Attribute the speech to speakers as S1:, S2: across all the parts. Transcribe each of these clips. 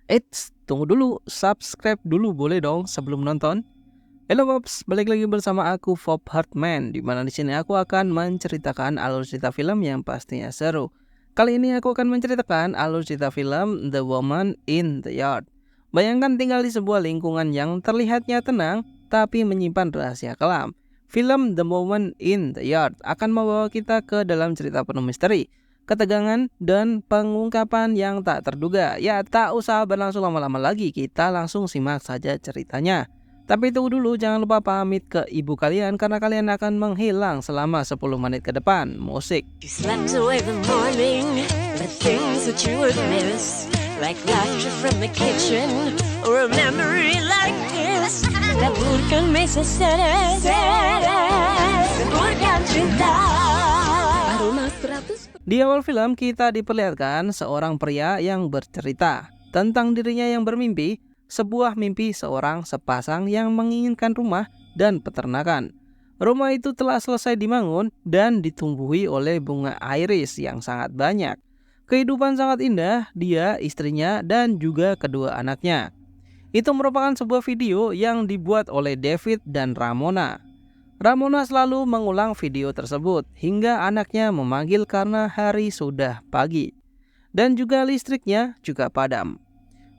S1: Eits, tunggu dulu, subscribe dulu boleh dong sebelum nonton. Halo Pops, balik lagi bersama aku Pop Hartman, di mana di sini aku akan menceritakan alur cerita film yang pastinya seru. Kali ini aku akan menceritakan alur cerita film The Woman in the Yard. Bayangkan tinggal di sebuah lingkungan yang terlihatnya tenang, tapi menyimpan rahasia kelam. Film The Woman in the Yard akan membawa kita ke dalam cerita penuh misteri, ketegangan, dan pengungkapan yang tak terduga. Ya, tak usah berlangsung lama-lama lagi, kita langsung simak saja ceritanya. Tapi tunggu dulu, jangan lupa pamit ke ibu kalian karena kalian akan menghilang selama 10 menit ke depan. Musik.
S2: You slept away the morning, the things that you would miss, like laughter from the kitchen, or a memory like this, that bukan mesa seres, bukan cinta. Aroma 100.
S1: Di awal film kita diperlihatkan seorang pria yang bercerita tentang dirinya yang bermimpi, sebuah mimpi seorang sepasang yang menginginkan rumah dan peternakan. Rumah itu telah selesai dibangun dan ditumbuhi oleh bunga iris yang sangat banyak. Kehidupan sangat indah, dia, istrinya, dan juga kedua anaknya. Itu merupakan sebuah video yang dibuat oleh David dan Ramona. Ramona selalu mengulang video tersebut hingga anaknya memanggil karena hari sudah pagi. Dan juga listriknya juga padam.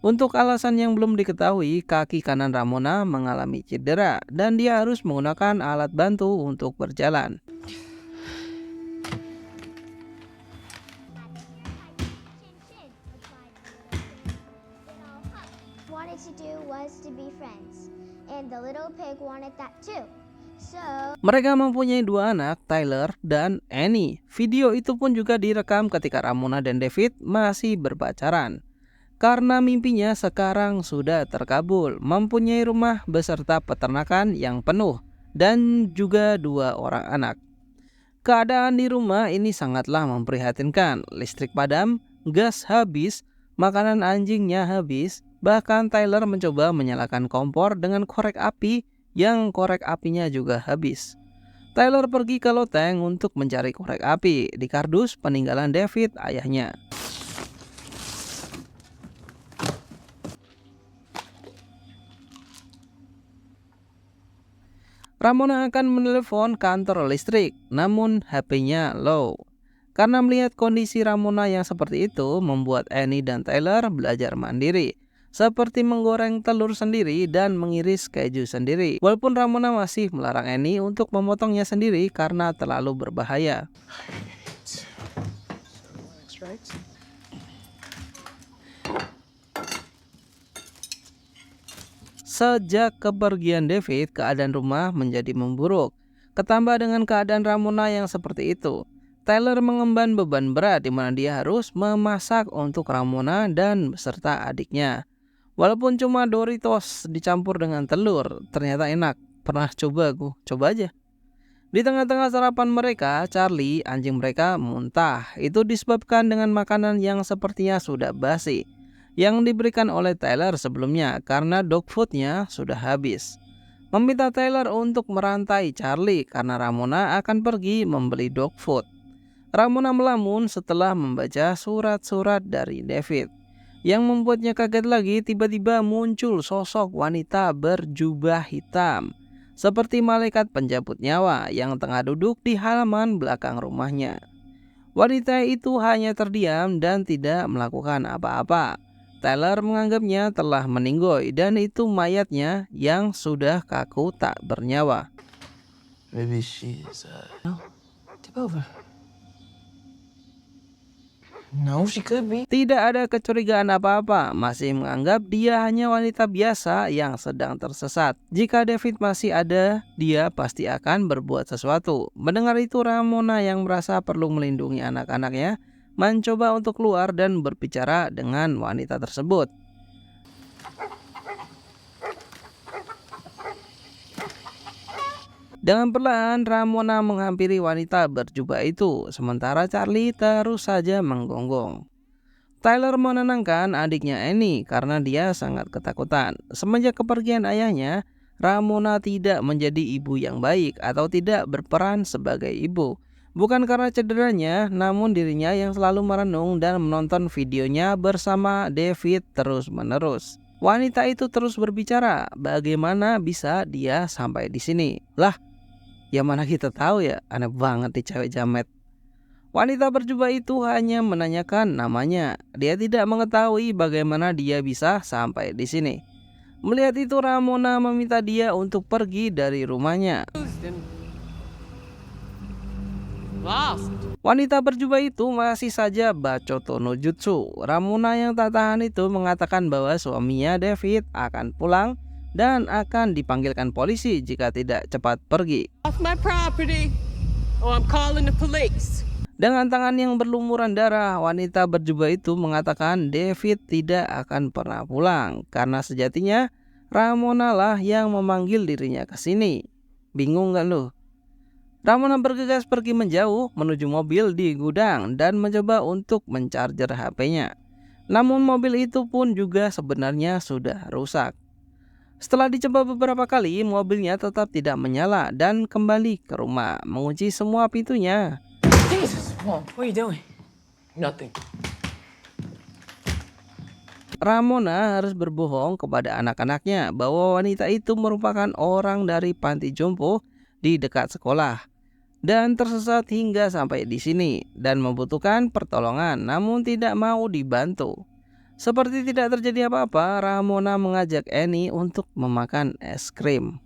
S1: Untuk alasan yang belum diketahui, kaki kanan Ramona mengalami cedera dan dia harus menggunakan alat bantu untuk berjalan.
S3: Wanted to do was to be friends, and the little pig wanted that too. So
S1: Mereka mempunyai dua anak, Tyler dan Annie. Video itu pun juga direkam ketika Ramona dan David masih berpacaran. Karena mimpinya sekarang sudah terkabul, mempunyai rumah beserta peternakan yang penuh dan juga dua orang anak. Keadaan di rumah ini sangatlah memprihatinkan. Listrik padam, gas habis, makanan anjingnya habis, bahkan Tyler mencoba menyalakan kompor dengan korek api yang korek apinya juga habis. Tyler pergi ke loteng untuk mencari korek api di kardus peninggalan David ayahnya. Ramona akan menelepon kantor listrik, namun HP-nya low. Karena melihat kondisi Ramona yang seperti itu, membuat Annie dan Tyler belajar mandiri, seperti menggoreng telur sendiri dan mengiris keju sendiri. Walaupun Ramona masih melarang Annie untuk memotongnya sendiri karena terlalu berbahaya. Sejak kepergian David, keadaan rumah menjadi memburuk. Ketambah dengan keadaan Ramona yang seperti itu, Tyler mengemban beban berat di mana dia harus memasak untuk Ramona dan beserta adiknya. Walaupun cuma Doritos dicampur dengan telur, ternyata enak. Pernah coba aku? Coba aja. Di tengah-tengah sarapan mereka, Charlie, anjing mereka, muntah. Itu disebabkan dengan makanan yang sepertinya sudah basi yang diberikan oleh Tyler sebelumnya karena dog foodnya sudah habis. Meminta Tyler untuk merantai Charlie karena Ramona akan pergi membeli dog food. Ramona melamun setelah membaca surat-surat dari David. Yang membuatnya kaget lagi, tiba-tiba muncul sosok wanita berjubah hitam seperti malaikat penjemput nyawa yang tengah duduk di halaman belakang rumahnya. Wanita itu hanya terdiam dan tidak melakukan apa-apa. Tyler menganggapnya telah meninggoy dan itu mayatnya yang sudah kaku tak bernyawa.
S4: Maybe she's tip over. No, she could be.
S1: Tidak ada kecurigaan apa-apa, masih menganggap dia hanya wanita biasa yang sedang tersesat. Jika David masih ada, dia pasti akan berbuat sesuatu. Mendengar itu, Ramona yang merasa perlu melindungi anak-anaknya mencoba untuk keluar dan berbicara dengan wanita tersebut. Dengan perlahan, Ramona menghampiri wanita berjubah itu, sementara Charlie terus saja menggonggong. Tyler menenangkan adiknya Annie karena dia sangat ketakutan. Semenjak kepergian ayahnya, Ramona tidak menjadi ibu yang baik atau tidak berperan sebagai ibu. Bukan karena cederanya, namun dirinya yang selalu merenung dan menonton videonya bersama David terus-menerus. Wanita itu terus berbicara, bagaimana bisa dia sampai di sini? Lah, ya mana kita tahu ya, aneh banget nih cewek jamet. Wanita berjubah itu hanya menanyakan namanya. Dia tidak mengetahui bagaimana dia bisa sampai di sini. Melihat itu, Ramona meminta dia untuk pergi dari rumahnya. Wanita berjubah itu masih saja bacoto no jutsu. Ramona yang tak tahan itu mengatakan bahwa suaminya David akan pulang dan akan dipanggilkan polisi jika tidak cepat pergi.
S2: Off my property, or I'm calling the police.
S1: Dengan tangan yang berlumuran darah, wanita berjubah itu mengatakan David tidak akan pernah pulang karena sejatinya Ramona lah yang memanggil dirinya ke sini. Bingung gak lu? Ramona bergegas pergi menjauh menuju mobil di gudang dan mencoba untuk mencharger HP-nya. Namun mobil itu pun juga sebenarnya sudah rusak. Setelah dicoba beberapa kali, mobilnya tetap tidak menyala dan kembali ke rumah, mengunci semua pintunya.
S4: Jesus, Mom, what are you doing? Nothing.
S1: Ramona harus berbohong kepada anak-anaknya bahwa wanita itu merupakan orang dari panti jompo di dekat sekolah dan tersesat hingga sampai di sini dan membutuhkan pertolongan namun tidak mau dibantu. Seperti tidak terjadi apa-apa, Ramona mengajak Annie untuk memakan es krim.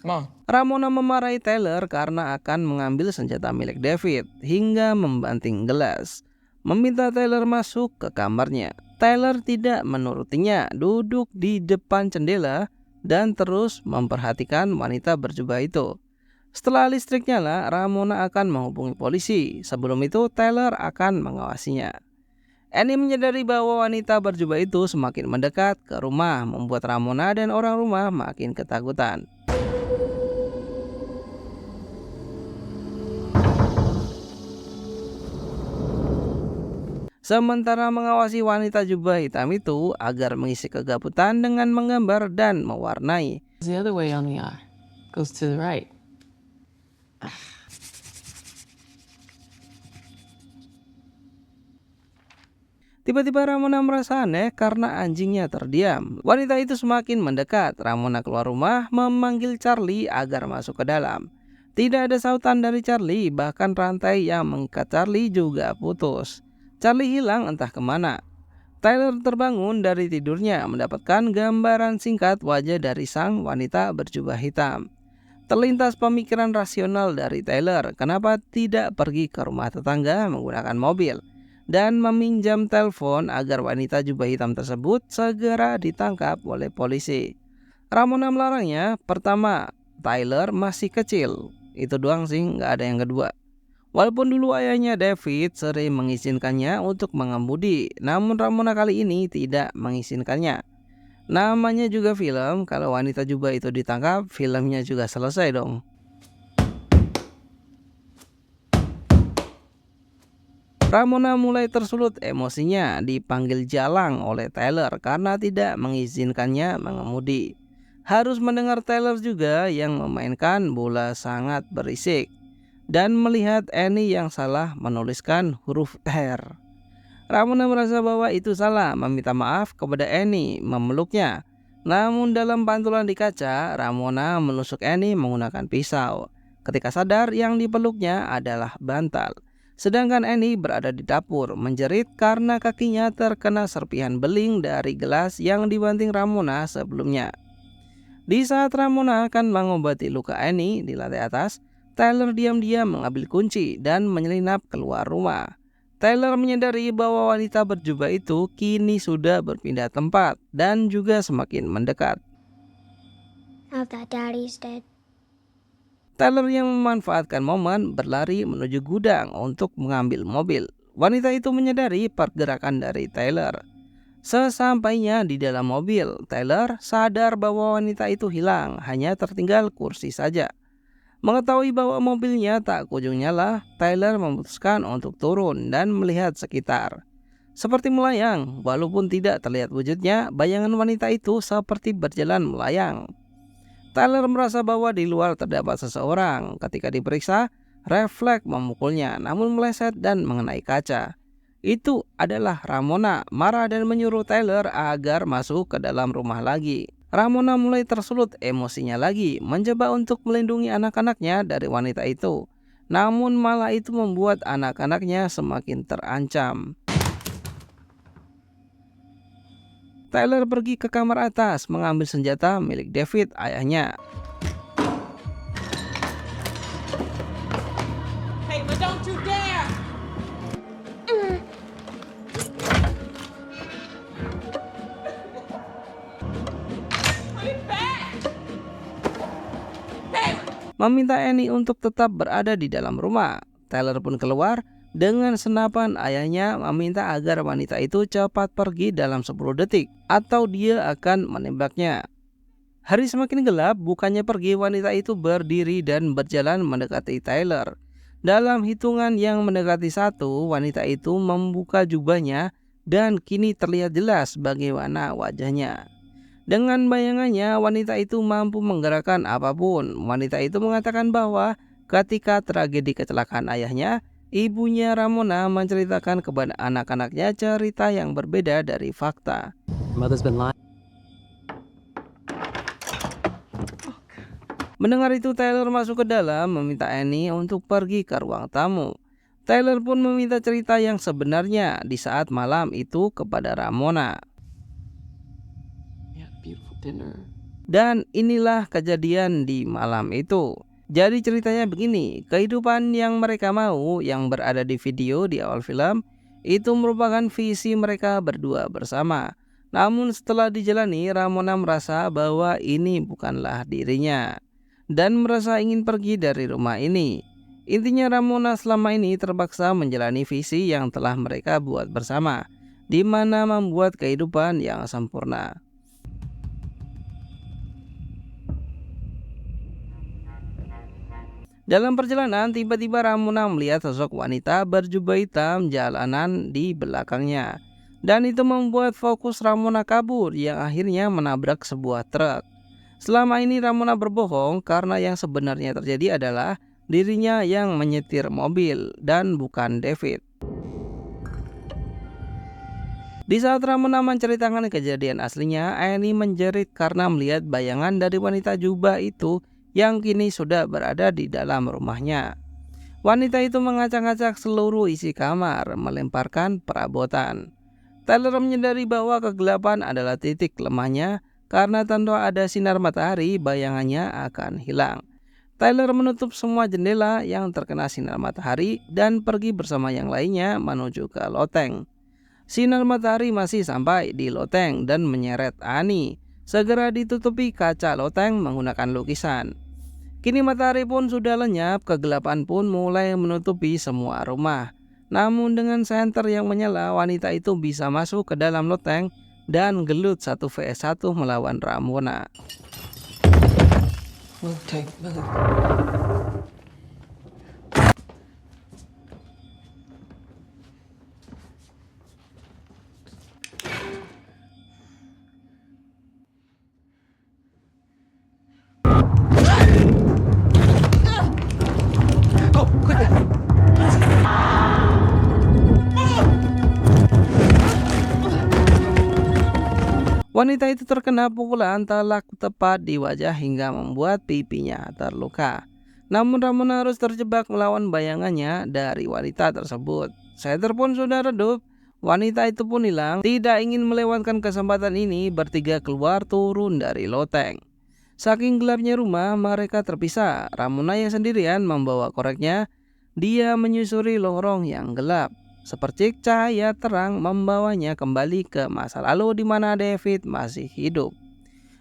S4: Mom,
S1: Ramona memarahi Tyler karena akan mengambil senjata milik David hingga membanting gelas, meminta Tyler masuk ke kamarnya. Tyler tidak menurutinya, duduk di depan jendela dan terus memperhatikan wanita berjubah itu. Setelah listrik nyala, Ramona akan menghubungi polisi. Sebelum itu, Tyler akan mengawasinya. Annie menyadari bahwa wanita berjubah itu semakin mendekat ke rumah, membuat Ramona dan orang rumah makin ketakutan. Sementara mengawasi wanita jubah hitam itu agar mengisi kegabutan dengan menggambar dan mewarnai.
S4: it's the other way on the eye. Goes to the right.
S1: Tiba-tiba Ramona merasa aneh karena anjingnya terdiam. Wanita itu semakin mendekat. Ramona keluar rumah memanggil Charlie agar masuk ke dalam. Tidak ada sautan dari Charlie, bahkan rantai yang mengikat Charlie juga putus. Charlie hilang entah kemana. Tyler terbangun dari tidurnya mendapatkan gambaran singkat wajah dari sang wanita berjubah hitam. Terlintas pemikiran rasional dari Tyler, kenapa tidak pergi ke rumah tetangga menggunakan mobil dan meminjam telepon agar wanita jubah hitam tersebut segera ditangkap oleh polisi. Ramona melarangnya. Pertama, Tyler masih kecil. Itu doang sih, nggak ada yang kedua. Walaupun dulu ayahnya David sering mengizinkannya untuk mengemudi, namun Ramona kali ini tidak mengizinkannya. Namanya juga film, kalau wanita jubah itu ditangkap, filmnya juga selesai dong. Ramona mulai tersulut emosinya, dipanggil jalang oleh Tyler karena tidak mengizinkannya mengemudi. Harus mendengar Tyler juga yang memainkan bola sangat berisik dan melihat Annie yang salah menuliskan huruf R. Ramona merasa bahwa itu salah, meminta maaf kepada Annie, memeluknya. Namun dalam pantulan di kaca, Ramona menusuk Annie menggunakan pisau. Ketika sadar, yang dipeluknya adalah bantal. Sedangkan Annie berada di dapur, menjerit karena kakinya terkena serpihan beling dari gelas yang dibanting Ramona sebelumnya. Di saat Ramona akan mengobati luka Annie di lantai atas, Tyler diam-diam mengambil kunci dan menyelinap keluar rumah. Tyler menyadari bahwa wanita berjubah itu kini sudah berpindah tempat dan juga semakin mendekat.
S3: Now that Daddy's dead.
S1: Tyler yang memanfaatkan momen berlari menuju gudang untuk mengambil mobil. Wanita itu menyadari pergerakan dari Tyler. Sesampainya di dalam mobil, Tyler sadar bahwa wanita itu hilang, hanya tertinggal kursi saja. Mengetahui bahwa mobilnya tak kunjung nyala, Tyler memutuskan untuk turun dan melihat sekitar. Seperti melayang, walaupun tidak terlihat wujudnya, bayangan wanita itu seperti berjalan melayang. Tyler merasa bahwa di luar terdapat seseorang. Ketika diperiksa, refleks memukulnya namun meleset dan mengenai kaca. Itu adalah Ramona marah dan menyuruh Tyler agar masuk ke dalam rumah lagi. Ramona mulai tersulut emosinya lagi, mencoba untuk melindungi anak-anaknya dari wanita itu. Namun malah itu membuat anak-anaknya semakin terancam. Tyler pergi ke kamar atas mengambil senjata milik David, ayahnya.
S4: Hey, but don't you dare!
S1: Meminta Annie untuk tetap berada di dalam rumah. Tyler pun keluar dengan senapan. Ayahnya meminta agar wanita itu cepat pergi dalam 10 detik atau dia akan menembaknya. Hari semakin gelap, bukannya pergi, wanita itu berdiri dan berjalan mendekati Tyler. Dalam hitungan yang mendekati 1, wanita itu membuka jubahnya dan kini terlihat jelas bagaimana wajahnya. Dengan bayangannya, wanita itu mampu menggerakkan apapun. Wanita itu mengatakan bahwa ketika tragedi kecelakaan ayahnya, ibunya Ramona menceritakan kepada anak-anaknya cerita yang berbeda dari fakta.
S4: Mother's been lying.
S1: Mendengar itu, Tyler masuk ke dalam meminta Annie untuk pergi ke ruang tamu. Tyler pun meminta cerita yang sebenarnya di saat malam itu kepada Ramona.
S4: Beautiful dinner.
S1: Dan inilah kejadian di malam itu. Jadi ceritanya begini, kehidupan yang mereka mau yang berada di video di awal film itu merupakan visi mereka berdua bersama. Namun setelah dijalani, Ramona merasa bahwa ini bukanlah dirinya dan merasa ingin pergi dari rumah ini. Intinya Ramona selama ini terpaksa menjalani visi yang telah mereka buat bersama, di mana membuat kehidupan yang sempurna. Dalam perjalanan, tiba-tiba Ramona melihat sosok wanita berjubah hitam jalanan di belakangnya. Dan itu membuat fokus Ramona kabur yang akhirnya menabrak sebuah truk. Selama ini Ramona berbohong karena yang sebenarnya terjadi adalah dirinya yang menyetir mobil dan bukan David. Di saat Ramona menceritakan kejadian aslinya, Annie menjerit karena melihat bayangan dari wanita jubah itu yang kini sudah berada di dalam rumahnya. Wanita itu mengacak-acak seluruh isi kamar, melemparkan perabotan. Tyler menyadari bahwa kegelapan adalah titik lemahnya karena tanpa ada sinar matahari, bayangannya akan hilang. Tyler menutup semua jendela yang terkena sinar matahari dan pergi bersama yang lainnya menuju ke loteng. Sinar matahari masih sampai di loteng dan menyeret Annie. Segera ditutupi kaca loteng menggunakan lukisan. Kini matahari pun sudah lenyap, kegelapan pun mulai menutupi semua rumah. Namun dengan senter yang menyala, wanita itu bisa masuk ke dalam loteng dan gelut 1 vs 1 melawan Ramona.
S4: Move, take, move.
S1: Wanita itu terkena pukulan telak tepat di wajah hingga membuat pipinya terluka. Namun Ramona harus terjebak melawan bayangannya dari wanita tersebut. Senter pun sudah redup, wanita itu pun hilang. Tidak ingin melewatkan kesempatan ini, bertiga keluar turun dari loteng. Saking gelapnya rumah, mereka terpisah. Ramona yang sendirian membawa koreknya. Dia menyusuri lorong yang gelap. Sepercik cahaya terang membawanya kembali ke masa lalu di mana David masih hidup.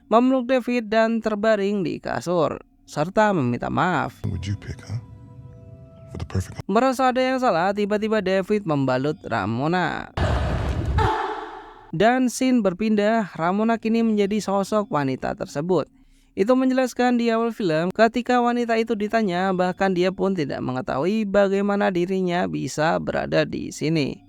S1: Memeluk David dan terbaring di kasur, serta meminta maaf. Merasa ada yang salah, tiba-tiba David membalut Ramona. Dan scene berpindah, Ramona kini menjadi sosok wanita tersebut. Itu menjelaskan di awal film, ketika wanita itu ditanya, bahkan dia pun tidak mengetahui bagaimana dirinya bisa berada di sini.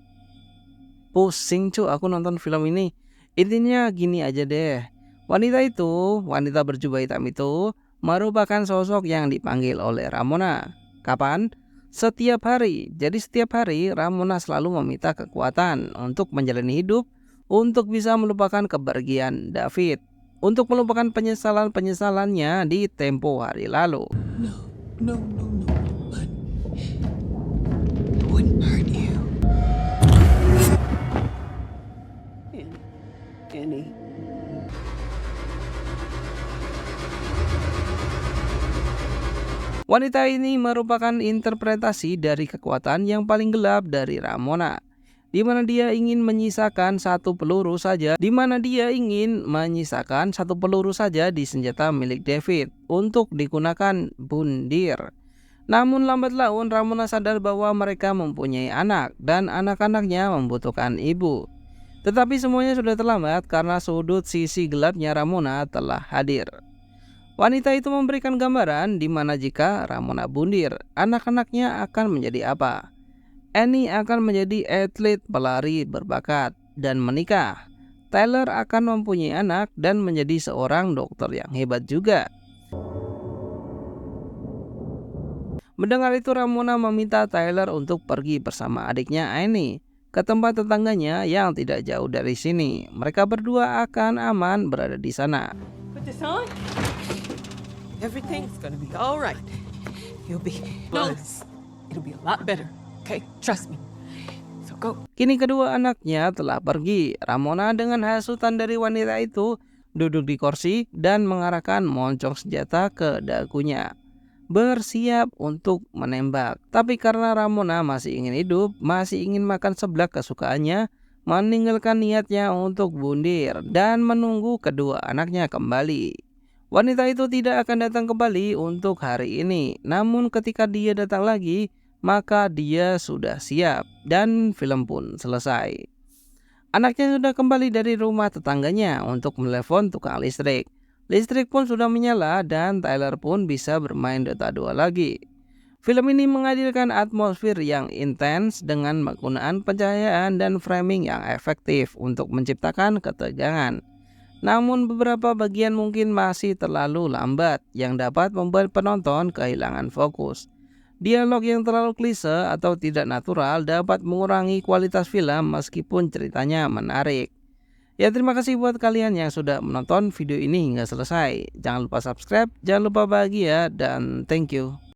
S1: Pusing cu, aku nonton film ini. Intinya gini aja deh. Wanita berjubah hitam itu merupakan sosok yang dipanggil oleh Ramona. Kapan? setiap hari. Jadi setiap hari Ramona selalu meminta kekuatan untuk menjalani hidup, untuk bisa melupakan kepergian David, untuk melupakan penyesalan-penyesalannya di tempo hari lalu.
S4: No, no, no, no. It wouldn't hurt you. Annie.
S1: Wanita ini merupakan interpretasi dari kekuatan yang paling gelap dari Ramona, di mana dia ingin menyisakan satu peluru saja, di senjata milik David untuk digunakan bundir. Namun lambat laun Ramona sadar bahwa mereka mempunyai anak dan anak-anaknya membutuhkan ibu. Tetapi semuanya sudah terlambat karena sudut sisi gelapnya Ramona telah hadir. Wanita itu memberikan gambaran di mana jika Ramona bundir, anak-anaknya akan menjadi apa. Annie akan menjadi atlet pelari berbakat dan menikah. Tyler akan mempunyai anak dan menjadi seorang dokter yang hebat juga. Mendengar itu Ramona meminta Tyler untuk pergi bersama adiknya Annie ke tempat tetangganya yang tidak jauh dari sini. Mereka berdua akan aman berada di sana.
S4: Put this on. Everything's gonna be all right. You'll be close. It'll be a lot better. Okay, trust me. So go.
S1: Kini kedua anaknya telah pergi. Ramona dengan hasutan dari wanita itu duduk di kursi dan mengarahkan moncong senjata ke dagunya, bersiap untuk menembak. Tapi karena Ramona masih ingin hidup, masih ingin makan seblak kesukaannya, meninggalkan niatnya untuk bundir dan menunggu kedua anaknya kembali. Wanita itu tidak akan datang kembali untuk hari ini. Namun ketika dia datang lagi, maka dia sudah siap dan film pun selesai. Anaknya sudah kembali dari rumah tetangganya untuk menelepon tukang listrik. Listrik pun sudah menyala dan Tyler pun bisa bermain Dota 2 lagi. Film ini menghadirkan atmosfer yang intens dengan penggunaan pencahayaan dan framing yang efektif untuk menciptakan ketegangan. Namun beberapa bagian mungkin masih terlalu lambat yang dapat membuat penonton kehilangan fokus. Dialog yang terlalu klise atau tidak natural dapat mengurangi kualitas film meskipun ceritanya menarik. Ya, terima kasih buat kalian yang sudah menonton video ini hingga selesai. Jangan lupa subscribe, jangan lupa bahagia, dan thank you.